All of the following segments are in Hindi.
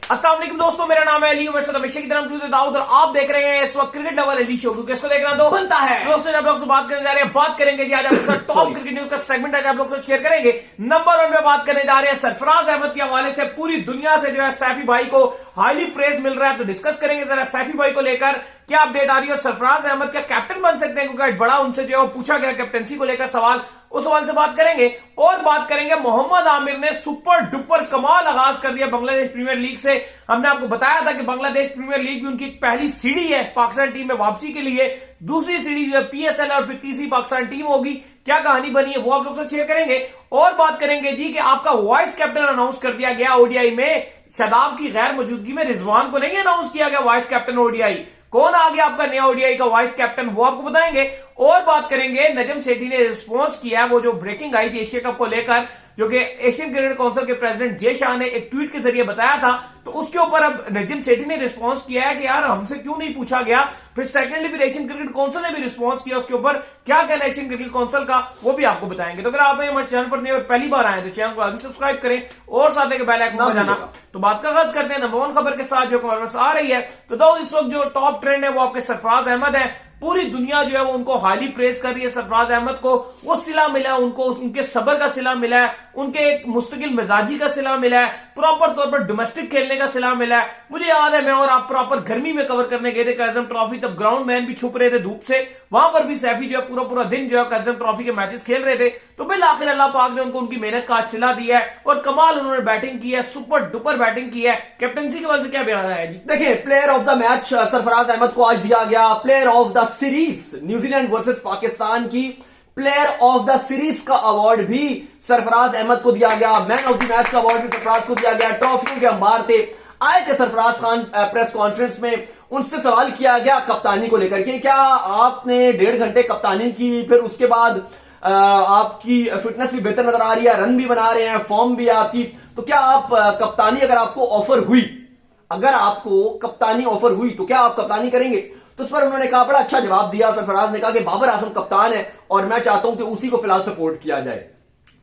अस्सलाम वालेकुम दोस्तों, मेरा नाम है अली। मेरे हमेशा की तरह दाऊद और आप देख रहे हैं इस वक्त क्रिकेट लवर अली शो। क्योंकि इसको देखना तो बनता है। दोस्तों आप लोग से बात करने जा रहे हैं, बात करेंगे जी आज आपके साथ टॉप क्रिकेट न्यूज का सेगमेंट आज आप लोग से शेयर करेंगे। नंबर 1 पे बात करने जा रहे हैं सरफराज अहमद के हवाले से। पूरी दुनिया से जो है सैफी भाई को हाईली प्रेज मिल रहा है, तो डिस्कस करेंगे जरा सैफी भाई को लेकर क्या अपडेट आ रही है। सरफराज अहमद क्या कैप्टन बन सकते हैं, क्योंकि बड़ा उनसे जो है पूछा गया कैप्टनसी को लेकर सवाल, उस सवाल से बात करेंगे। और बात करेंगे मोहम्मद आमिर ने सुपर डुपर कमाल आगाज कर दिया बांग्लादेश प्रीमियर लीग से। हमने आपको बताया था कि बांग्लादेश प्रीमियर लीग भी उनकी पहली सीढ़ी है पाकिस्तान टीम में वापसी के लिए। दूसरी सीढ़ी जो है पीएसएल और फिर तीसरी पाकिस्तान टीम होगी। क्या कहानी बनी है वो आप लोग से शेयर करेंगे। और बात करेंगे जी कि आपका वाइस कैप्टन अनाउंस कर दिया गया ओडीआई में। शादाब की गैर मौजूदगी में रिजवान को नहीं अनाउंस किया गया वाइस कैप्टन ओडीआई। कौन आ गया आपका नया ओडीआई का वाइस कैप्टन, वो आपको बताएंगे। और बात करेंगे नजम सेठी ने रिस्पॉन्स किया, वो जो ब्रेकिंग आई थी एशिया कप को लेकर, जो कि एशियन क्रिकेट काउंसिल के प्रेसिडेंट जय शाह ने एक ट्वीट के जरिए बताया था, तो उसके ऊपर अब नजम सेठी ने रिस्पॉन्स किया है कि यार हमसे क्यों नहीं पूछा गया। फिर सेकेंडली फिर एशियन क्रिकेट काउंसिल ने भी रिस्पॉन्स किया उसके ऊपर, क्या कहना है एशियन क्रिकेट काउंसिल का वो भी आपको बताएंगे। तो अगर आप हमारे चैनल पर नहीं और पहली बार आए तो चैनल को आदमी सब्सक्राइब करें और साथ ही बेल आइकन बजाना। तो बात का आगाज करते हैं नंबर 1 खबर के साथ जो हमारे पास आ रही है। तो दोस्तों इस वक्त जो टॉप ट्रेंड है वो आपके सरफराज अहमद है। पूरी दुनिया जो है वो उनको हाईली प्रेज कर रही है। सरफराज अहमद को वो सिला मिला है, उनको उनके सब्र का सिला मिला है, उनके एक मुस्तकिल मिजाजी का सिला मिला है, प्रॉपर तौर पर डोमेस्टिक खेलने का सिला मिला है। मुझे याद है मैं और आप प्रॉपर गर्मी में कवर करने गए थे कर्जम ट्रॉफी, तब ग्राउंड मैन भी छुप रहे थे धूप से, वहां पर भी सैफी जो है पूरा पूरा दिन जो है कर्जम ट्रॉफी के मैचेस खेल रहे थे। तो बिल आखिर अल्लाह पाक ने उनको उनकी मेहनत का सिला दिया है और कमाल उन्होंने बैटिंग की है, सुपर डुपर बैटिंग की है। कैप्टनसी के वजह से क्या बयान आया जी? देखिए, player of the match Sarfaraz Ahmed को आज दिया गया। Player of the series New Zealand versus Pakistan की प्लेयर ऑफ द सीरीज का अवार्ड भी सरफराज अहमद को दिया गया। मैन ऑफ द मैच का अवार्ड भी सरफराज को दिया गया। ट्रॉफियों के अंबार थे। आए थे सरफराज खान प्रेस कॉन्फ्रेंस में, उनसे सवाल किया गया कप्तानी को लेकर कि क्या आपने 1.5 घंटे कप्तानी की, फिर उसके बाद आपकी फिटनेस भी बेहतर नजर आ रही है, रन भी बना रहे हैं, फॉर्म भी है आपकी, तो क्या आप कप्तानी अगर आपको ऑफर हुई, अगर आपको कप्तानी ऑफर हुई तो क्या आप कप्तानी करेंगे? तो उस पर उन्होंने कहा, बड़ा अच्छा जवाब दिया सरफराज ने, कहा कि बाबर आजम कप्तान है और मैं चाहता हूं कि उसी को फिलहाल सपोर्ट किया जाए।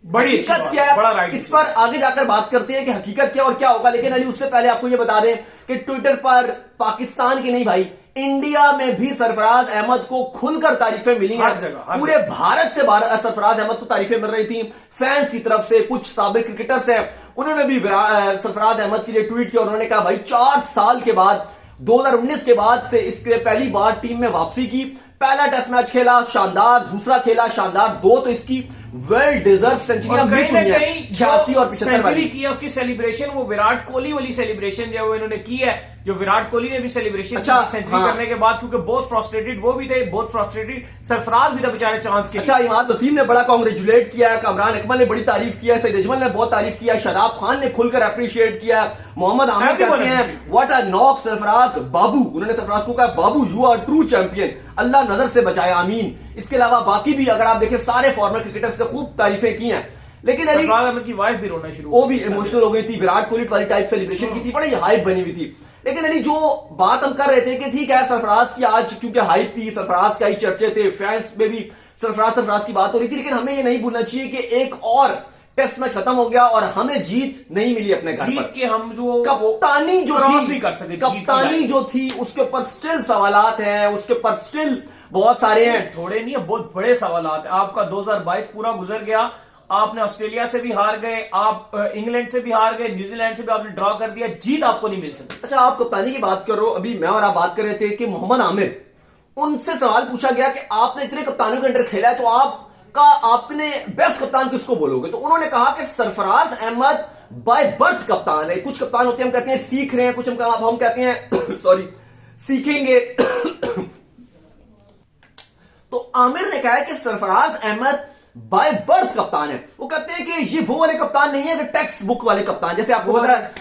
बड़ी हकीकत क्या है इस पर आगे जाकर बात करते हैं कि हकीकत क्या और क्या होगा। लेकिन अली उससे पहले आपको यह बता दें कि ट्विटर पर पाकिस्तान की नहीं भाई, इंडिया में भी सरफराज अहमद को खुलकर तारीफें मिली हैं। पूरे भारत से सरफराज अहमद को तारीफें मिल रही थी फैंस की तरफ से। कुछ साबिक क्रिकेटर्स हैं, उन्होंने भी सरफराज अहमद के लिए ट्वीट किया। उन्होंने कहा भाई 4 साल के बाद 2019 के बाद से इसके पहली बार टीम में वापसी की। पहला टेस्ट मैच खेला शानदार, दूसरा खेला शानदार, 2 तो इसकी वेल डिजर्व सेंचुरियां मिस हुई हैं, 86 और 75 वाली की है। उसकी सेलिब्रेशन वो विराट कोहली वाली सेलिब्रेशन जो है वो इन्होंने की है, जो विराट कोहली ने भी सेलिब्रेशन की सेंचुरी करने के बाद, क्योंकि बहुत फ्रस्ट्रेटेड वो भी थे, बहुत फ्रस्ट्रेटेड सरफराज भी था बेचारे चांस के। अच्छा, इमाद वसीम ने बड़ा कांग्रेचुलेट किया है, कमरान अकमल ने बड़ी तारीफ किया है, सईद अजमल ने बहुत तारीफ किया, शादाब खान ने खुलकर अप्रिशिएट किया है, मोहम्मद आमिर कहते हैं व्हाट अ नॉक सरफराज बाबू। उन्होंने सरफराज को कहा बाबू यू आर ट्रू चैंपियन, अल्लाह नजर से बचाए, आमीन। इसके अलावा बाकी भी अगर आप देखें सारे फॉर्मर क्रिकेटर्स ने खूब तारीफें की हैं। लेकिन अली की वाइफ भी रोना शुरू, वो भी इमोशनल हो गई थी, विराट कोहली वाली टाइप सेलिब्रेशन की थी, बड़ी हाइप बनी हुई थी। लेकिन अली जो बात हम कर रहे थे कि ठीक है सरफराज की आज क्योंकि हाइप थी, सरफराज का ही चर्चे थे, फैंस में भी सरफराज की बात हो रही थी, लेकिन हमें ये नहीं भूलना चाहिए कि एक और टेस्ट मैच खत्म हो गया और हमें जीत नहीं मिली अपने घर पर। के हम जो कप्तानी जो थी नहीं कर सके, कप्तानी जो थी उसके ऊपर स्टिल सवालात हैं, उसके ऊपर स्टिल बहुत सारे हैं, थोड़े नहीं है बहुत बड़े सवालात हैं। आपका 2022 पूरा गुजर गया, आपने ऑस्ट्रेलिया से भी हार गए, आप इंग्लैंड से भी हार गए, न्यूजीलैंड से भी आपने ड्रॉ कर दिया, जीत आपको नहीं मिल सकती। अच्छा, आप कप्तानी की बात करो, अभी मैं और आप बात कर रहे थे कि मोहम्मद आमिर, उनसे सवाल पूछा गया कि आपने इतने कप्तानों के अंडर खेला है तो आपने बेस्ट कप्तान किसको बोलोगे? तो उन्होंने कहा कि सरफराज अहमद बाय बर्थ कप्तान है। कुछ कप्तान होते हैं हम कहते हैं सीख रहे हैं, कुछ हम कहते हैं सॉरी सीखेंगे। तो आमिर ने कहा कि सरफराज अहमद बाय बर्थ कप्तान है। वो कहते हैं कि ये वो वाले कप्तान नहीं है, टेक्स्ट बुक वाले कप्तान। जैसे आपको पता है,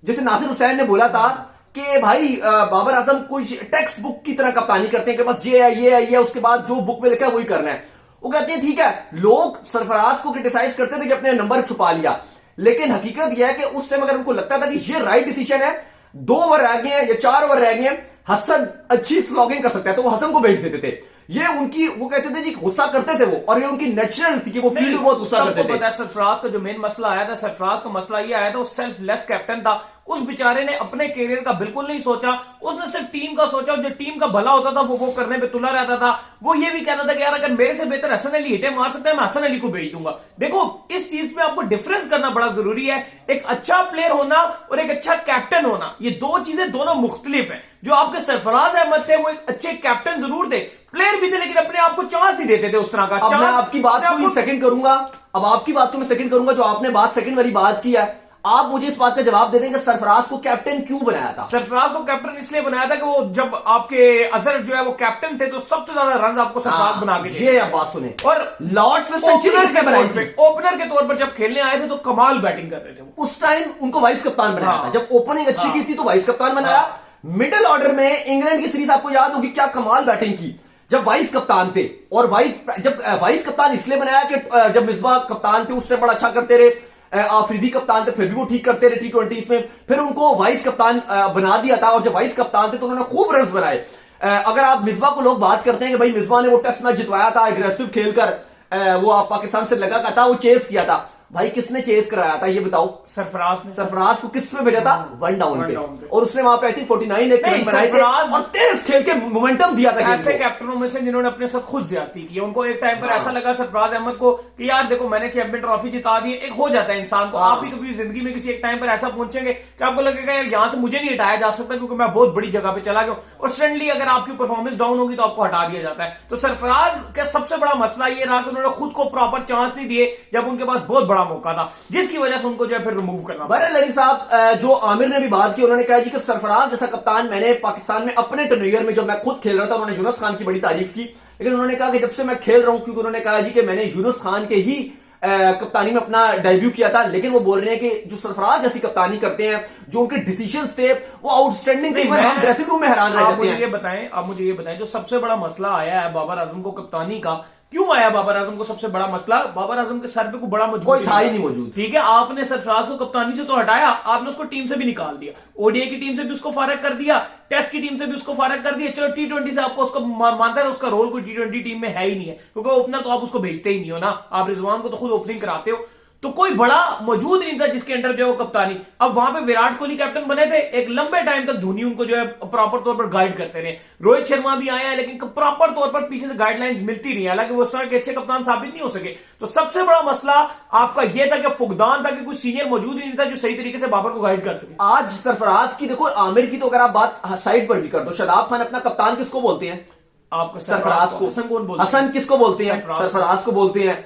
जैसे नासिर हुसैन ने बोला था कि भाई बाबर आजम कुछ टेक्स्ट बुक की तरह कप्तानी करते हैं कि बस ये है ये है ये, उसके बाद जो बुक में लिखा है वही करना है। वो कहते हैं ठीक है, लोग सरफराज को क्रिटिसाइज करते थे कि अपने नंबर छुपा लिया, लेकिन हकीकत यह है कि उस टाइम अगर उनको लगता था कि ये राइट डिसीजन है, 2 ओवर रह गए हैं या 4 ओवर रह गए हैं, हसन अच्छी स्लॉगिंग कर सकता है, तो वो हसन को भेज देते थे। ये उनकी, वो कहते थे जी गुस्सा करते थे वो, और ये उनकी नेचुरल थी कि वो फील्ड में बहुत गुस्सा करते थे। सरफराज का जो मेन मसला आया था, सरफराज का मसला ये आया था वो सेल्फलेस कैप्टन था। उस बेचारे ने अपने कैरियर का बिल्कुल नहीं सोचा, उसने सिर्फ टीम का सोचा, और जो टीम का भला होता था वो करने पे तुला रहता था। वो ये भी कहता था कि यार अगर मेरे से बेहतर हसन अली हिटे मार सकता है मैं हसन अली को भेज दूंगा। देखो इस चीज में आपको डिफरेंस करना बड़ा जरूरी है, एक अच्छा प्लेयर होना और एक अच्छा कैप्टन होना, ये दो चीजें दोनों मुख्तलिफ है। जो आपके सरफराज अहमद थे वो एक अच्छे कैप्टन जरूर थे, प्लेयर भी थे, लेकिन अपने आप को चांस नहीं देते थे उस तरह का। अब मैं आपकी बात को सेकंड करूंगा, अब आपकी बात को मैं सेकंड करूंगा, जो आपने बात सेकंड वाली बात की है, आप मुझे इस बात का जवाब दे देंगे सरफराज को कैप्टन क्यों बनाया था? सरफराज को कैप्टन इसलिए बनाया था कि वो जब आपके अजहर जो है वो कैप्टन थे तो सबसे ज्यादा रन आपको सरफराज बना के दिए। ये अब बात सुने, और लॉर्ड्स में सेंचुरी किसने बनाई थी? ओपनर के तौर पर जब खेलने आए थे तो कमाल बैटिंग कर रहे थे, उस टाइम उनको वाइस कप्तान बनाया था। जब ओपनिंग अच्छी की थी तो वाइस कप्तान बनाया। मिडिल ऑर्डर में इंग्लैंड की सीरीज आपको याद होगी, क्या कमाल बैटिंग की जब वाइस कप्तान थे। और वाइस कप्तान इसलिए बनाया कि जब मिसबाह कप्तान थे उस टाइम बड़ा अच्छा करते रहे, आफरीदी कप्तान थे फिर भी वो ठीक करते रहे T20 में, फिर उनको वाइस कप्तान बना दिया था। और जब वाइस कप्तान थे तो उन्होंने खूब रन बनाए। अगर आप मिसबाह को लोग बात करते हैं कि भाई मिसबाह ने वो टेस्ट मैच जितवाया था एग्रेसिव खेलकर, वो आप पाकिस्तान से लगा था, वो चेस किया था, भाई किसने चेस कराया था ये बताओ? सरफराज ने। सरफराज को किस पे भेजा था? वन डाउन पे। और उसने वहां पे आई थिंक 49 एक रन बनाए थे और तेज खेल के मोमेंटम दिया था। ऐसे कैप्टनों में से जिन्होंने अपने साथ खुद ज्यादती की, उनको एक टाइम पर ऐसा लगा सरफराज अहमद को कि यार देखो मैंने चैंपियन ट्रॉफी जिता दी। एक हो जाता है इंसान को, आप भी कभी जिंदगी में किसी एक टाइम पर ऐसा पहुंचेंगे कि आपको लगेगा यार यहां से मुझे नहीं हटाया जा सकता क्योंकि मैं बहुत बड़ी जगह पे चला गया। और सडनली अगर आपकी परफॉर्मेंस डाउन होगी तो आपको हटा दिया जाता है। तो सरफराज का सबसे बड़ा मसला ये रहा कि उन्होंने खुद को प्रॉपर चांस नहीं दिए जब उनके पास बहुत बड़ा मौका था, जिसकी वजह से उनको जो है फिर रिमूव करना पड़ा। बहरहाल अली साहब, जो आमिर ने भी बात की, उन्होंने कहा जी कि सरफराज जैसा कप्तान मैंने पाकिस्तान में अपने टेन्योर में जब मैं खुद खेल रहा था, उन्होंने यूनुस खान की बड़ी तारीफ की, लेकिन उन्होंने कहा कि जब से मैं खेल रहा हूं, क्योंकि उन्होंने कहा जी कि मैंने यूनुस खान के ही कप्तानी में अपना डेब्यू किया था, लेकिन वो बोल रहे हैं कि जो सरफराज जैसी कप्तानी करते हैं, जो उनके डिसीजंस थे वो आउटस्टैंडिंग थे, हम ड्रेसिंग रूम में हैरान रह जाते हैं। आप मुझे ये बताएं जो सबसे बड़ा मसला आया है बाबर आजम को कप्तानी का, क्यों आया बाबर आजम को सबसे बड़ा मसला? बाबर आजम के सर पे कोई बड़ा मौजूद कोई था ही नहीं मौजूद। ठीक है, आपने सरफराज को कप्तानी से तो हटाया, आपने उसको टीम से भी निकाल दिया, ओडीआई की टीम से भी उसको फारग कर दिया, टेस्ट की टीम से भी उसको फारग कर दिया। चलो T20 से आपको उसको मानता है, उसका रोल कोई T20 टीम में है ही नहीं है, क्योंकि ओपनर तो आप उसको भेजते ही नहीं हो ना, आप रिजवान को तो खुद ओपनिंग कराते हो। तो कोई बड़ा मौजूद नहीं था जिसके अंडर जो है वो कप्तानी। अब वहां पे विराट कोहली कैप्टन बने थे, एक लंबे टाइम तक धोनी उनको जो है प्रॉपर तौर पर गाइड करते रहे। रोहित शर्मा भी आया है लेकिन प्रॉपर तौर पर पीछे से गाइडलाइंस मिलती नहीं, हालांकि वो उस तरह के अच्छे कप्तान साबित नहीं हो सके। तो सबसे बड़ा मसला आपका यह था कि फुकदान था कि कोई सीनियर मौजूद ही नहीं था जो सही तरीके से बाबर को गाइड कर सके। आज सरफराज की देखो, आमिर की तो अगर आप बात साइड पर भी कर दो, शादाब खान अपना कप्तान किसको बोलते हैं? आपका सरफराज को। हसन कौन बोलते हैं? हसन किसको बोलते हैं? सरफराज को बोलते हैं।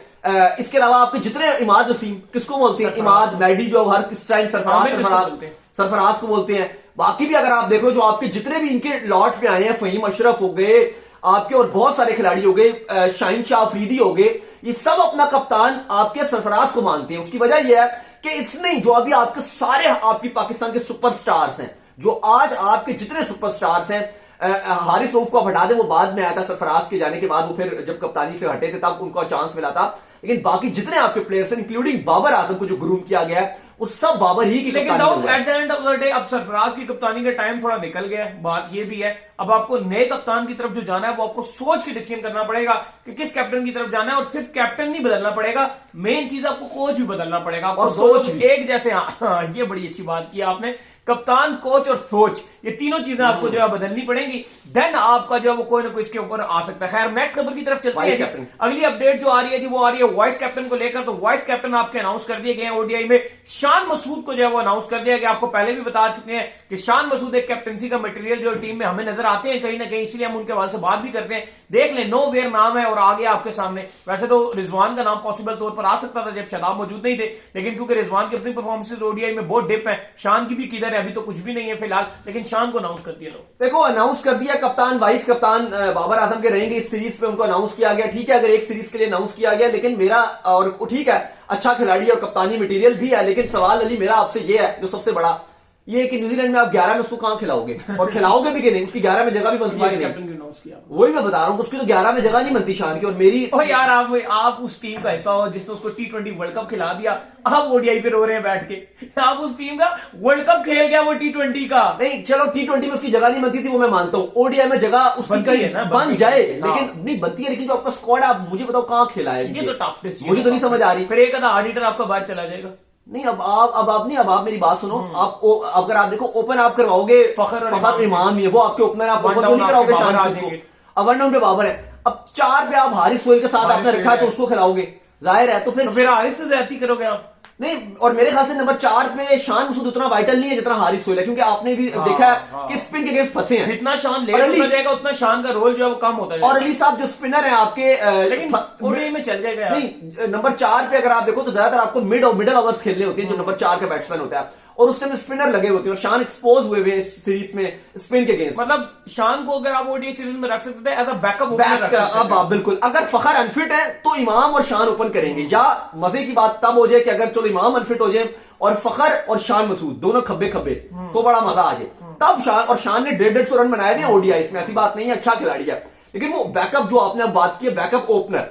इसके अलावा आपके जितने इमाद वसीम किसको बोलते हैं? इमाद मैडी जो हर किस टाइम सरफराज को बोलते हैं। बाकी भी अगर आप देखो जो आपके जितने भी इनके लॉट पे आए हैं, फहीम अशरफ हो गए आपके, और बहुत सारे खिलाड़ी हो गए, शाहीन शाह अफरीदी हो गए, ये सब अपना कप्तान आपके सरफराज को मानते हैं। उसकी वजह यह है कि इसने जो अभी आपके सारे आपकी पाकिस्तान के सुपरस्टार्स हैं, जो आज आपके जितने सुपरस्टार्स हैं, हारिस रऊफ को आप हटा दें, वो बाद में आया था सरफराज के जाने के बाद, वो फिर जब कप्तानी से हटे थे तब उनको चांस मिला था, लेकिन बाकी जितने आपके प्लेयर्स हैं इंक्लूडिंग बाबर आजम को जो ग्रूम किया गया है वो सब बाबर ही की लेकिन at the end of the day अब सरफराज की कप्तानी का टाइम थोड़ा निकल गया है। बात ये भी है अब आपको नए कप्तान की तरफ जो जाना है वो आपको सोच के डिसीजन करना पड़ेगा कि किस कैप्टन की तरफ जाना है। और सिर्फ कैप्टन नहीं बदलना पड़ेगा, मेन चीज आपको कोच भी बदलना पड़ेगा। और सोच एक जैसे, हाँ ये बड़ी अच्छी बात की आपने, कप्तान, कोच और सोच, ये तीनों चीजें आपको जो है बदलनी पड़ेंगी, देन आपका जो है वो कोई ना कोई इसके ऊपर आ सकता है। खैर नेक्स्ट खबर की तरफ चलते हैं। अगली अपडेट जो आ रही है जी वो आ रही है वाइस कैप्टन को लेकर। तो वाइस कैप्टन आपके अनाउंस कर दिए गए हैं ओडीआई में। शान मसूद को जो है वो अनाउंस कर दिया गया। आपको पहले भी बता चुके हैं कि शान मसूद एक कैप्टनसी का मटेरियल जो टीम में हमें नजर आते हैं कहीं ना कहीं, इसलिए हम उनके हवाले से बात भी करते हैं। देख लें, नो वेयर नाम है और आ गया आपके सामने। वैसे तो रिजवान का नाम पॉसिबल तौर पर आ सकता था जब शादाब मौजूद नहीं थे, लेकिन क्योंकि रिजवान की अपनी परफॉर्मेंस ओडीआई में बहुत डिप है, शान की भी किधर है, अभी तो कुछ भी नहीं है फिलहाल, लेकिन शान को अनाउंस कर दिया। देखो अनाउंस कर दिया, कप्तान वाइस कप्तान बाबर आजम के रहेंगे इस सीरीज पे, उनको अनाउंस किया गया। ठीक है, अगर एक सीरीज के लिए अनाउंस किया गया, लेकिन मेरा, और ठीक है अच्छा खिलाड़ी और कप्तानी मटेरियल भी है, लेकिन सवाल अली मेरा आपसे ये है जो सबसे बड़ा, ये कि न्यूजीलैंड में आप 11 में उसको कहां खिलाओगे और खिलाओगे भी कि नहीं? उसकी 11 में जगह भी बनती है कि नहीं? वही मैं बता रहा हूं, उसकी तो 11 में जगह नहीं बनती शान की। और मेरी यार आप उस टीम का हिस्सा हो जिसने उसको T20 वर्ल्ड कप खिला दिया, आप ओडीआई पे रो रहे हैं बैठ के। आप उस टीम का वर्ल्ड कप खेल गया, वो T20 का नहीं। चलो T20 में उसकी जगह नहीं बनती थी, वो मैं मानता हूँ। ओडीआई में जगह उसकी बन जाए, लेकिन नहीं बनती है। लेकिन जो आपका स्क्वाड है, आप मुझे बताओ कहां खिलाएंगे? ये तो टफ डिसीजन, मुझे तो नहीं समझ आ रही। फिर एक आधा ऑडिटर आपका बाहर चला जाएगा। नहीं, अब आप मेरी बात सुनो। अगर आप देखो ओपन आप करवाओगे फखर इमाम ही है, वो आपके ओपनर, आप ओपन तो नहीं कराओगे शान को। अब 1 डाउन पे बाबर है, अब 4 पे आप हारिस सोहेल के साथ आपने रखा है तो उसको खिलाओगे, जाहिर है। तो फिर हारिस से ज्यादती करोगे आप? नहीं, और मेरे ख्याल से नंबर 4 पे शान मसूद उतना वाइटल नहीं है जितना हारिस सोहेल है, क्योंकि आपने भी देखा है कि स्पिन के गेम्स फंसे हैं। जितना शान लेट होता जाएगा उतना शान का रोल जो है वो कम होता जाएगा। और अली साहब जो स्पिनर है आपके, लेकिन ओडीआई में चल जाएगा। नहीं, नंबर 4 पे अगर आप देखो तो ज्यादातर आपको मिडल ओवर्स खेलने होते हैं जो नंबर 4 का बैट्समैन होता है, और उस समय स्पिनर लगे होते हैं, और शान एक्सपोज हुए इस सीरीज में स्पिन के गेम्स। मतलब शान को अगर आप ओडीआई सीरीज में रख सकते थे एज अ बैकअप अब बिल्कुल, अगर फखर अनफिट है तो इमाम और शान ओपन करेंगे, या मजे की बात तब हो जाए कि अगर चलो इमाम अनफिट हो जाए और फखर और शान मसूद दोनों खब्बे तो बड़ा मजा आ जाए। तब शान ने 150 रन बनाए थे ओडीआई इसमें, ऐसी बात नहीं है, अच्छा खिलाड़ी है। लेकिन वो बैकअप जो आपने अब बात की है, बैकअप ओपनर,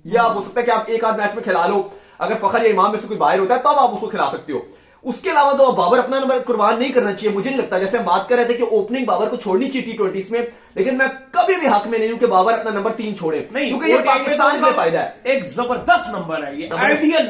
या आप हो सकता है कि आप एक आध मैच में खिला लो, अगर फखर या इमाम में से कोई बाहर होता है तब आप उसको खिला सकते हो। उसके अलावा तो बाबर अपना नंबर कुर्बान नहीं करना चाहिए, मुझे नहीं लगता। जैसे हम बात कर रहे थे कि ओपनिंग बाबर को छोड़नी चाहिए T20s में, लेकिन मैं कभी भी हक में नहीं हूं कि बाबर अपना नंबर 3 छोड़े, क्योंकि ये पाकिस्तान के लिए फायदा है। एक जबरदस्त नंबर है ये, आइडियल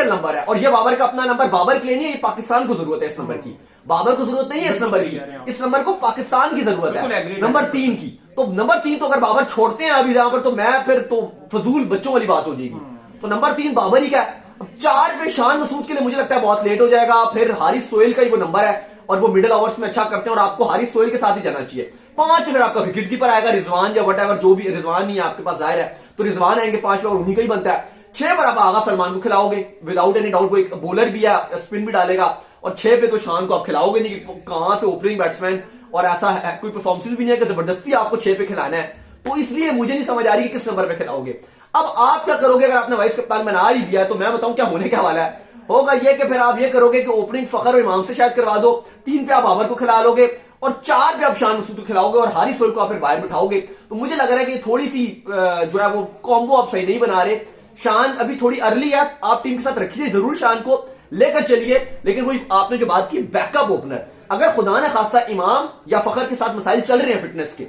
नंबर है, और ये बाबर का अपना नंबर बाबर के लिए नहीं है, ये पाकिस्तान को जरूरत है इस नंबर की। बाबर को जरूरत नहीं है इस नंबर की, इस नंबर को पाकिस्तान की जरूरत है, नंबर 3 की। तो नंबर 3 तो अगर बाबर छोड़ते हैं अभी जहां पर, तो मैं फिर तो फजूल बच्चों वाली बात हो जाएगी। तो नंबर 3 बाबर ही का है। अब 4 पे शान मसूद के लिए मुझे लगता है बहुत लेट हो जाएगा, फिर हारिस सोहेल का ही वो नंबर है, और वो मिडिल ओवर्स में अच्छा करते हैं, और आपको हारिस सोहेल के साथ ही जाना चाहिए। 5 फिर आपका विकेट कीपर आएगा, रिजवान या वट एवर, जो भी, रिजवान नहीं है आपके पास जाहिर है, तो रिजवान आएंगे 5 पे, और उन्हीं का ही बनता है। 6 पर आप आगा सलमान को खिलाओगे विदाउट एनी डाउट, वो एक बॉलर भी है, स्पिन भी डालेगा, और 6 पे तो शान को आप खिलाओगे नहीं, कहां से ओपनिंग बैट्समैन, और ऐसा कोई परफॉर्मेंस भी नहीं है कि जबरदस्ती आपको 6 पे खिलाना है। तो इसलिए मुझे नहीं समझ आ रही कि किस नंबर पे खिलाओगे। अब आप क्या करोगे अगर आपने वाइस कप्तान बना ही दिया, तो मैं बताऊं क्या होने क्या वाला है। होगा ये कि फिर आप ये करोगे कि ओपनिंग फखर और इमाम से शायद करवा दो, 3 पे आप बाबर को खिला लोगे, और 4 पे आप शान मसूद को खिलाओगे, और हारिस सोहेल को आप फिर बाहर बिठाओगे। तो मुझे लग रहा है कि थोड़ी सी जो है वो कॉम्बो आप सही नहीं बना रहे। शान अभी थोड़ी अर्ली है, आप टीम के साथ रखिए जरूर, शान को लेकर चलिए, लेकिन वही आपने जो बात की बैकअप ओपनर, अगर खुदा न खासा इमाम या फखर के साथ मसाइल चल रहे हैं फिटनेस के,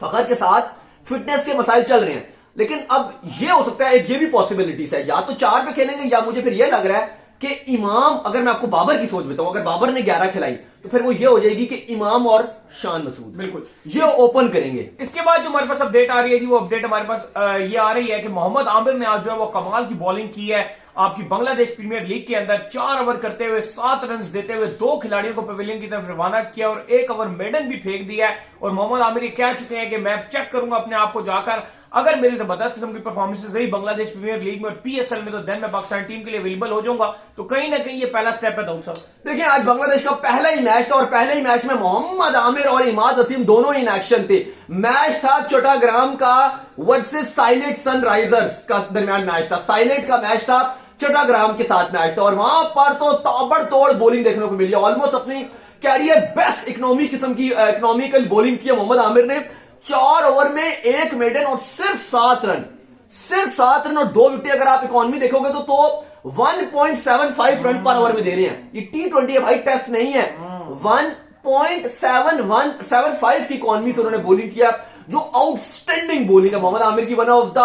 फखर के साथ फिटनेस के मसाइल चल रहे हैं, लेकिन अब ये हो सकता है, ये भी पॉसिबिलिटीज है, या तो 4 पे खेलेंगे, या मुझे फिर ये लग रहा है कि इमाम, अगर मैं आपको बाबर की सोच बताऊं, अगर बाबर ने 11 खिलाई तो फिर वो ये हो जाएगी कि इमाम और शान मसूद बिल्कुल ये ओपन करेंगे। इसके बाद जो हमारे पास अपडेट आ रही है जी, वो अपडेट हमारे पास ये आ रही है कि मोहम्मद आमिर ने आज जो है वो कमाल की बॉलिंग की है आपकी बांग्लादेश प्रीमियर लीग के अंदर। 4 ओवर करते हुए 7 रन देते हुए 2 खिलाड़ियों को पवेलियन की तरफ रवाना किया, और 1 ओवर मेडन भी फेंक दिया है। और मोहम्मद आमिर ये कह चुके हैं कि मैं चेक करूंगा अपने आप को जाकर, अगर मेरी जबरदस्त किस्म की परफॉर्मेंस रही बांग्लादेश प्रीमियर लीग में और पीएसएल में, तो देन मैं पाकिस्तान टीम के लिए अवेलेबल हो जाऊंगा। तो कहीं ना कहीं ये पहला स्टेप है दाऊद साहब। देखिए, आज बांग्लादेश का पहला ही मैच था, और पहले ही मैच में मोहम्मद आमिर और इमाद वसीम दोनों ही इन एक्शन थे। मैच था चट्टाग्राम का वर्सेस साइलेट सनराइजर्स का दरमियान मैच था, साइलेट का मैच था, चट्टाग्राम के साथ मैच था, और वहां पर तो ताबड़तोड़ बॉलिंग देखने को मिली, ऑलमोस्ट अपनी कैरियर बेस्ट इकोनॉमिकल बॉलिंग की मोहम्मद आमिर ने। 4 ओवर में 1 मेडन और सिर्फ 7 रन और 2 विकेट। अगर आप इकोनॉमी देखोगे तो 1.75 रन पर ओवर में दे रहे हैं। ये T20 है भाई, टेस्ट नहीं है। 1.75 की इकोनॉमी से उन्होंने बॉलिंग किया, जो आउटस्टैंडिंग बॉलिंग है मोहम्मद आमिर की। One of the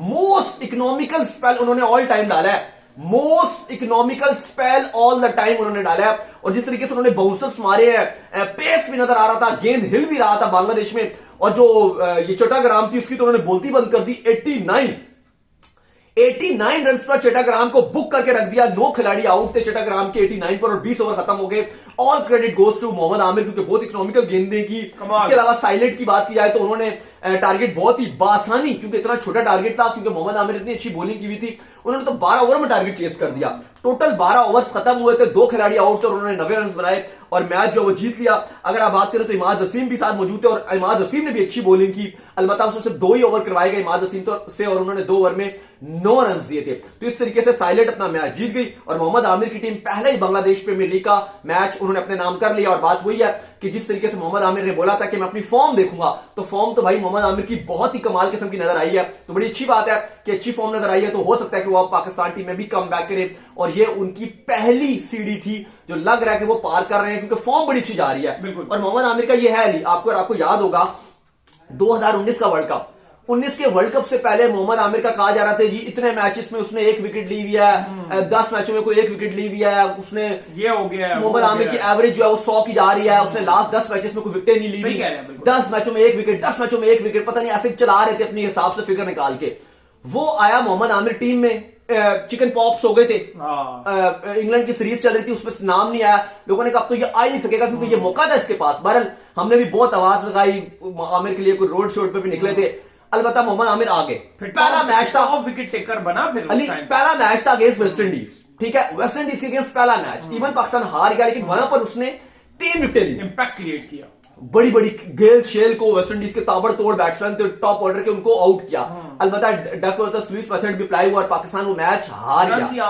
most economical spell उन्होंने ऑल टाइम डाला है, most economical spell all the time उन्होंने डाला है। और जिस तरीके से उन्होंने बाउंसर्स मारे हैं, पेस भी नजर आ रहा था, गेंद हिल भी रहा था बांग्लादेश में। और जो ये चट्टाग्राम थी उसकी तो उन्होंने बोलती बंद कर दी। 89 रन पर चट्टाग्राम को बुक करके रख दिया। 9 खिलाड़ी आउट थे चट्टाग्राम के 89 पर, और 20 ओवर खत्म हो गए। All credit goes to Mohammad Amir, क्योंकि बहुत इकोनॉमिकल गेंदें की। इसके अलावा साइलेट की बात की जाए तो उन्होंने टारगेट बहुत ही बासानी, क्योंकि इतना छोटा टारगेट था, क्योंकि मोहम्मद आमिर इतनी अच्छी बॉलिंग की हुई थी, उन्होंने तो 12 ओवर में टारगेट चेस कर दिया। टोटल 12 ओवर्स खत्म हुए थे, 2 खिलाड़ी आउट थे, और उन्होंने 90 रन बनाए और मैच जो वो जीत लिया। अगर आप बात करें तो इमाद वसीम भी साथ मौजूद थे, और इमाद वसीम ने भी अच्छी बॉलिंग की। अलबत्ता उससे सिर्फ 2 ही ओवर करवाए गए इमाद वसीम से, और उन्होंने 2 ओवर में 9 रन दिए थे। तो इस तरीके से साइलेट अपना मैच जीत गई, और मोहम्मद आमिर की टीम पहले ही बांग्लादेश प्रीमियर लीग का मैच उन्होंने अपने नाम कर लिया। और बात वही है कि जिस तरीके से मोहम्मद आमिर ने बोला था कि मैं अपनी फॉर्म देखूंगा, तो फॉर्म तो भाई मोहम्मद आमिर की बहुत ही कमाल किस्म की नजर आई है। तो बड़ी अच्छी बात है कि अच्छी फॉर्म नजर आई है, तो हो सकता है कि वो अब पाकिस्तान टीम में भी कम बैक करे। और ये उनकी पहली सीढ़ी थी जो लग रहा है कि वो पार कर रहे हैं, क्योंकि फॉर्म बड़ी अच्छी जा रही है। और मोहम्मद आमिर का ये है, आपको याद होगा 2019 का वर्ल्ड कप, 19 के वर्ल्ड कप से पहले मोहम्मद आमिर का कहा जा रहा था जी इतने मैचेस में उसने 1 विकेट ली हुई है, 10 मैचों में कोई 1 विकेट ली हुई है, उसने ये हो गया मोहम्मद आमिर की एवरेज जो है वो 100 की जा रही है, उसने लास्ट 10 मैचेस में कोई विकेट नहीं ली हुई, 10 मैचों में 1 विकेट, 10 मैचों में 1 विकेट, पता नहीं ऐसे चला रहे थे अपने हिसाब से फिगर निकाल के। वो आया मोहम्मद आमिर टीम में, चिकन पॉप्स हो गए थे, इंग्लैंड की सीरीज चल रही थी, उसमें नाम नहीं आया, लोगों ने कहा अब तो ये आ ही नहीं सकेगा क्योंकि ये मौका था इसके पास। बहरहाल हमने भी बहुत आवाज लगाई आमिर के लिए, कोई रोड शो पे भी निकले थे, अलबत्ता मोहम्मद आमिर आ गए। पहला मैच था, विकेट टेकर बना फिर अली, पहला मैच था अगेंस्ट वेस्ट इंडीज, ठीक है, वेस्ट इंडीज के अगेंस्ट पहला मैच, इवन पाकिस्तान हार गया लेकिन वहां पर उसने 3 विकेट ली, इंपैक्ट क्रिएट किया, बड़ी बड़ी गेल शेल को वेस्ट इंडीज के ताबड़तोड़ बैट्समैन थे टॉप ऑर्डर के, उनको आउट किया। अलबत्ता डक वर्सेस लुइस मेथड भी अप्लाई हुआ और पाकिस्तान वो मैच हार गया।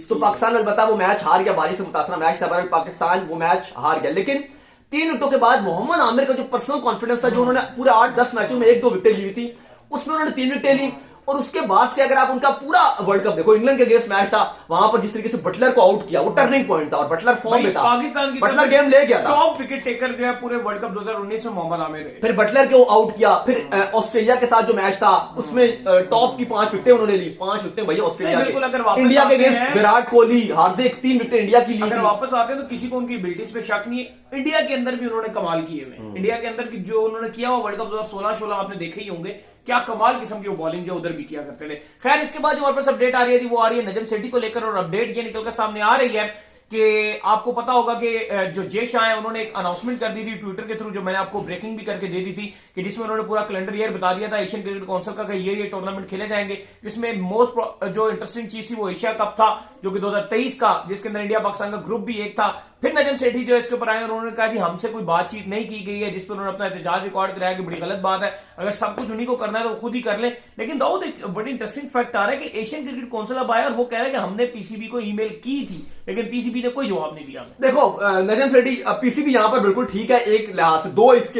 तो पाकिस्तान अलबत्ता वो मैच हार गया, बारिश से मुतासरा मैच था, बहरहाल पाकिस्तान वो मैच हार गया। लेकिन 3 विकेटों के बाद मोहम्मद आमिर का जो पर्सनल कॉन्फिडेंस था, जो उन्होंने पूरे 8-10 मैचों में 1-2 विकेट ली हुई थी, उसमें उन्होंने 3 विकेट ली। और उसके बाद से अगर आप उनका पूरा वर्ल्ड कप देखो, इंग्लैंड के अगेंस्ट मैच था, वहां पर जिस तरीके से बटलर को आउट किया वो टर्निंग पॉइंट था और बटलर फॉर्म में था, पाकिस्तान की बटलर गेम ले गया था, टॉप विकेट टेकर जो है पूरे वर्ल्ड कप 2019 में मोहम्मद आमिर है। फिर बटलर को आउट किया, फिर ऑस्ट्रेलिया के साथ जो मैच था उसमें टॉप की 5 विकेटें उन्होंने ली, 5 विकेटें भैया ऑस्ट्रेलिया के। इंडिया के अगेंस्ट विराट कोहली, हार्दिक 3 विकेटें इंडिया की ली। अगर वापस आते हैं तो किसी को उनकी एबिलिटीज पे शक नहीं है। इंडिया के अंदर भी उन्होंने कमाल किए हुए, इंडिया के अंदर की जो उन्होंने किया हुआ वर्ल्ड कप 2016 आपने देखे ही होंगे, क्या कमाल किस्म की वो बॉलिंग जो उधर भी किया करते थे। खैर इसके बाद जो वापस अपडेट आ रही है वो आ रही है नजम सेठी को लेकर, और अपडेट ये निकलकर सामने आ रही है कि आपको पता होगा कि जो जय शाह है उन्होंने एक अनाउंसमेंट कर दी थी ट्विटर के थ्रू, जो मैंने आपको ब्रेकिंग भी करके दे दी थी, कि जिसमें उन्होंने पूरा कैलेंडर ईयर बता दिया था एशियन क्रिकेट काउंसिल का कि ये टूर्नामेंट खेले जाएंगे, जिसमें मोस्ट जो इंटरेस्टिंग चीज थी वो एशिया कप था जो कि 2023 का, जिसके अंदर इंडिया पाकिस्तान का ग्रुप भी एक था। फिर नजम सेठी जो इसके ऊपर आए और उन्होंने कहा कि हमसे कोई बातचीत नहीं की गई है, जिस पर उन्होंने अपना एहतजाज रिकॉर्ड कराया कि बड़ी गलत बात है, अगर सब कुछ उन्हीं को करना है तो वो खुद ही कर ले। लेकिन दाऊद एक बड़ी इंटरेस्टिंग फैक्ट आ रहा है कि एशियन क्रिकेट काउंसिल अब आया और वो कह रहा है कि हमने पीसीबी को ईमेल की थी लेकिन पीसीबी ने कोई जवाब नहीं दिया। देखो नजम सेठी, पीसीबी यहां पर बिल्कुल ठीक है एक लिहाज से,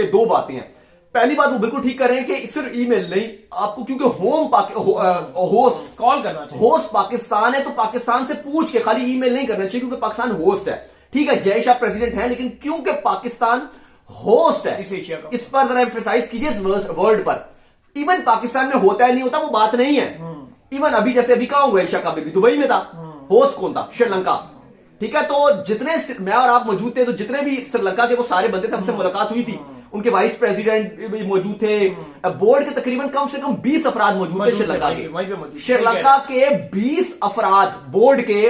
दो बातें हैं। पहली बात वो बिल्कुल ठीक कर रहे हैं कि सिर्फ ईमेल नहीं आपको, क्योंकि होस्ट कॉल करना चाहिए, होस्ट पाकिस्तान है तो पाकिस्तान से पूछ के, खाली ईमेल नहीं करना चाहिए, क्योंकि पाकिस्तान होस्ट है। ठीक है, जय शाह प्रेसिडेंट है, लेकिन क्योंकि पाकिस्तान होस्ट है इस पर जरा एम्फसाइज कीजिए इस वर्ड पर। इवन पाकिस्तान में होता है नहीं होता वो बात नहीं है। इवन अभी जैसे अभी कहा हुआ एशिया कप भी दुबई में था, होस्ट कौन था? श्रीलंका। ठीक है, तो जितने मैं और आप मौजूद थे, तो जितने भी श्रीलंका के वो सारे बंदे थे, हमसे मुलाकात हुई थी, उनके वाइस प्रेसिडेंट भी मौजूद थे, बोर्ड के तकरीबन कम से कम 20 अफराद मौजूद थे श्रीलंका के। श्रीलंका के 20 अफराद बोर्ड के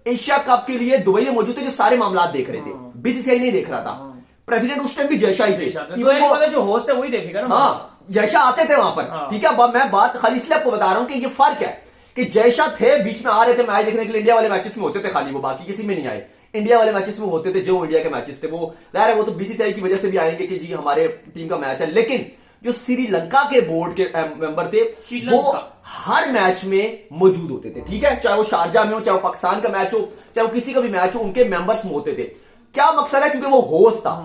एशिया कप के लिए दुबई में मौजूद थे, जो सारे मामला देख रहे थे। बीसीसीआई नहीं देख रहा था, प्रेसिडेंट उस टाइम भी जयशाह ही थे, इवन वो जो होस्ट है वही देखेगा ना। हाँ, जयशाह आते थे वहां पर। ठीक है, मैं बात खाली इसलिए आपको बता रहा हूं कि ये फर्क है कि जयशाह थे, बीच में आ रहे थे मैच देखने के लिए, इंडिया वाले मैचेस में होते थे खाली, वो बाकी किसी में नहीं आए। इंडिया वाले मैचेस में होते थे, जो इंडिया के मैचेस थे वो जाहिर है वो तो बीसीसीआई की वजह से भी आएंगे कि जी हमारे टीम का मैच है। लेकिन जो श्रीलंका के बोर्ड के मेंबर थे वो हर मैच में मौजूद होते थे। ठीक है, चाहे वो शारजा में हो, चाहे वो पाकिस्तान का मैच हो, चाहे वो किसी का भी मैच हो, उनके मेंबर्स में होते थे। क्या मकसद है? क्योंकि वो होस्ट था,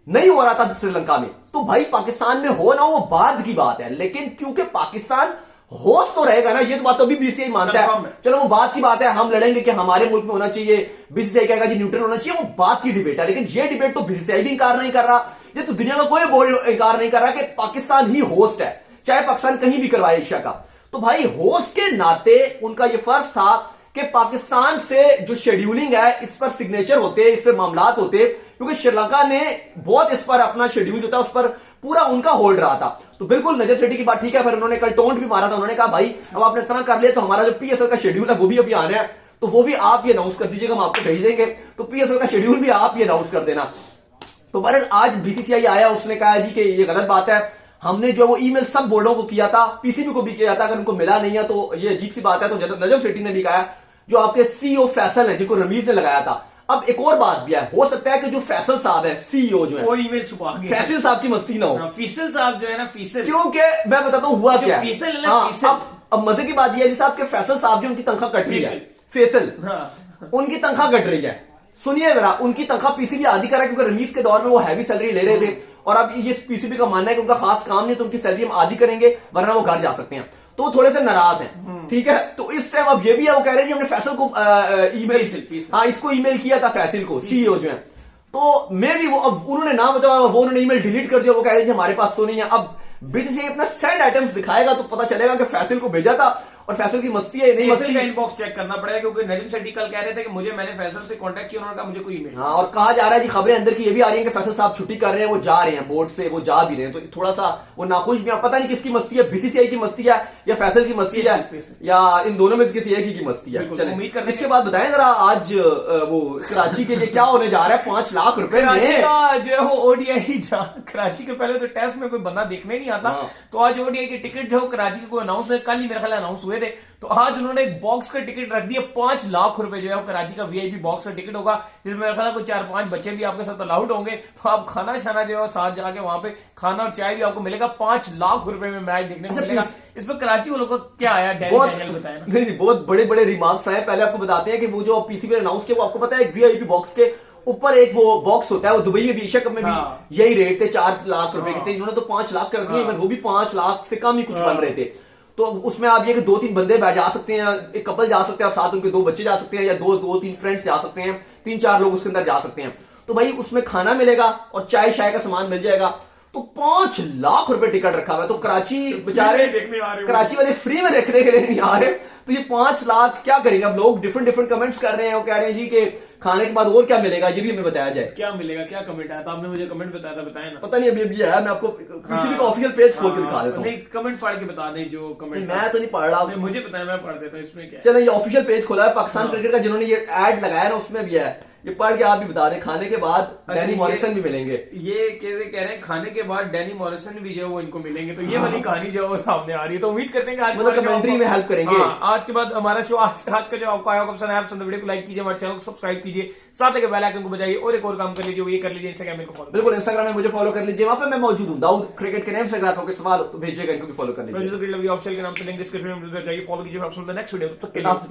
नहीं हो रहा था श्रीलंका में, तो भाई पाकिस्तान में हो ना, वो बाद की बात है। लेकिन क्योंकि पाकिस्तान होस्ट तो रहेगा ना, ये तो बात तो अभी बीसीसीआई मानता है, चलो वो बात की बात है, हम लड़ेंगे कि हमारे मुल्क में होना चाहिए, बीसीसीआई कहेगा जी न्यूट्रल होना चाहिए, वो बात की डिबेट है। लेकिन ये डिबेट तो बीसीसीआई भी इंकार नहीं कर रहा, ये तो दुनिया का कोई बोर्ड इंकार नहीं कर रहा कि पाकिस्तान ही होस्ट है, चाहे पाकिस्तान कहीं भी करवाए एशिया का। तो भाई होस्ट के नाते उनका ये फर्ज था कि पाकिस्तान से जो शेड्यूलिंग है इस पर सिग्नेचर होते, इस पर मामलात होते, क्योंकि श्रीलंका ने बहुत इस पर अपना शेड्यूल जो था उस पर पूरा उनका होल्ड रहा था। तो बिल्कुल नजर सेठी की बात ठीक है। फिर उन्होंने कल टोंट भी मारा था, उन्होंने कहा भाई अब आपने इतना कर लिया तो हमारा जो पीएसएल का शेड्यूल है वो भी अभी आना है, तो वो भी आप ये अनाउंस कर दीजिएगा, हम आपको भेज देंगे, तो पीएसएल का शेड्यूल भी आप ये अनाउंस कर देना। तो बहरहाल आज बीसीसीआई आया, उसने कहा जी कि ये गलत बात है, हमने जो वो ईमेल सब बोर्डों को किया था, पीसीबी को भी किया था, अगर उनको मिला नहीं है तो ये अजीब सी बात है। तो नजम सेठी ने भी कहा, जो आपके सीईओ फैसल है जिनको रमीज ने लगाया था। अब एक और बात भी है, हो सकता है कि जो फैसल साहब है सीईओ जो है वो ईमेल छुपा गए, फैसल साहब की मस्ती ना हो, फैसल साहब जो है ना, फैसल, क्योंकि मैं बताता हूं हुआ क्या है। फैसल अब मजे की बात यह है साहब के फैसल साहब जो उनकी तनख्वाह कट रही है, फैसल उनकी तनख्वाह कट रही है। सुनिए जरा, उनकी तनख्वाह पीसीबी आधी कर रहा है, क्योंकि रमीज के दौर में वो हैवी सैलरी ले रहे थे, और अब ये पीसीबी का मानना है कि उनका खास काम नहीं, तो उनकी सैलरी हम आधी करेंगे वरना वो घर जा सकते हैं, तो वो थोड़े से नाराज हैं। ठीक है, तो इस टाइम अब ये भी है, वो कह रहे हैं हमने फैसल को ईमेल, हाँ इसको ईमेल किया था, फैसल को, सीईओ जो है, तो मैं भी वो अब उन्होंने नाम बताया, वो उन्होंने ईमेल डिलीट कर दिया, वो कह रहे हैं हमारे पास तो नहीं है। अब बीसीसीआई अपना सैंड आइटम्स दिखाएगा तो पता चलेगा कि फैसल को भेजा था और फैसल की मस्ती है नहीं फैसल मस्ती। का इनबॉक्स चेक करना पड़ेगा क्योंकि नजीम सेठी कल कह रहे थे कि मैंने फैसल से कांटेक्ट किया, उन्होंने कहा मुझे कोई ईमेल। हाँ, और कहा जा रहा है जी, खबरें अंदर की ये भी आ रही हैं कि फैसल साहब छुट्टी कर रहे हैं, वो जा रहे हैं बोर्ड से, वो जा भी रहे हैं, तो थोड़ा सा वो नाखुश भी हैं। पता नहीं किसकी मस्ती है, बीसीसीआई की मस्ती है या फैसल की मस्ती है या इन दोनों में से किसी एक ही की मस्ती है। चलें, उम्मीद करते हैं। इसके बाद बताएं जरा आज वो कराची के लिए क्या होने जा रहा है 5 लाख रुपए कराची में। का जो है वो ओडीआई कराची के पहले तो टेस्ट में कोई बंदा देखने नहीं आता, तो आज ओडीआई के टिकट जो कराची के कोई अनाउंस हुए, कल ही मेरे ख्याल अनाउंस हुए थे, तो आज उन्होंने एक बॉक्स का टिकट रख दिया 5 लाख रुपए जो है वो कराची का वीआईपी बॉक्स का टिकट होगा, जिसमें मेरे ख्याल कोई 4-5 बच्चे भी आपके साथ अलाउड होंगे, तो आप खाना शाना जो है साथ जाके वहां पे खाना और चाय भी आपको मिलेगा। 5 लाख रुपए में मैच देखने को मिलेगा। इस पर कराची वालों का क्या आया, डैनियल बताया ना। नहीं, बहुत बड़े बड़े रिमार्क्स आए। पहले आपको बताते हैं कि वो जो पीसीबी ने अनाउंस किया, वो आपको पता है एक वीआईपी बॉक्स के ऊपर एक वो बॉक्स होता है, वो दुबई में भी, एशिया कप में भी यही रेट थे, 4 लाख रुपए के थे, इन्होंने तो 5 लाख कर दिए, वो भी 5 लाख से कम ही कुछ बन रहे थे। तो उसमें आप ये कि 2-3 बंदे जा सकते हैं, एक कपल जा सकते हैं और साथ उनके 2 बच्चे जा सकते हैं, या 2-3 फ्रेंड्स जा सकते हैं, 3-4 लोग उसके अंदर जा सकते हैं। तो भाई उसमें खाना मिलेगा और चाय शाय का सामान मिल जाएगा। तो 5 लाख रुपए टिकट रखा हुआ है। तो कराची बेचारे देखने आ रहे, कराची वाले फ्री में देखने के लिए नहीं आ रहे, तो ये 5 लाख क्या करेंगे। अब लोग डिफरेंट कमेंट्स कर रहे हैं, वो कह रहे हैं जी कि खाने के बाद और क्या मिलेगा, ये भी हमें बताया जाए। क्या मिलेगा, क्या कमेंट आया था, आपने मुझे कमेंट बताया था, बताया ना। पता नहीं अभी है, मैं आपको किसी भी ऑफिशियल पेज खोल के दिखा देता हूँ। नहीं, कमेंट पढ़ के बता दें जो कमेंट। मैं तो नहीं पढ़ रहा, मुझे पता है, मैं पढ़ देता हूँ, इसमें क्या है। चलो, ये ऑफिशियल पेज खोला है पाकिस्तान क्रिकेट का, जिन्होंने ये एड लगाया ना, उसमें भी है, ये पढ़ के आप भी बता दें। खाने के बाद डैनी मॉरिसन भी मिलेंगे, ये कैसे कह रहे हैं, खाने के बाद डैनी मॉरिसन भी जो है वो इनको मिलेंगे, तो ये वाली कहानी जो है वो सामने आ रही है। तो उम्मीद करते हैं कि आज मतलब कमेंट्री में हेल्प करेंगे। आज के बाद हमारा शो आज का जो आपको आया पसंद है, वीडियो को लाइक कीजिए, हमारे चैनल को सब्सक्राइब कीजिए, साथ ही बेल आइकन को बजाइए और एक और काम कर लीजिए, वो ये कर लीजिए, इंस्टाग्राम को फॉलो। बिल्कुल, इंस्टाग्राम में मुझे फॉलो कर लीजिए, वहां पे मैं मौजूद हूँ, दाऊद क्रिकेट के नेम से। अगर आपको सवाल तो भेजिएगा, इनको भी फॉलो कर लीजिए। ऑफिशियल के नाम से लिंक डिस्क्रिप्शन में जाइए, फॉलो कीजिए। नेक्स्ट वीडियो तक के लिए आप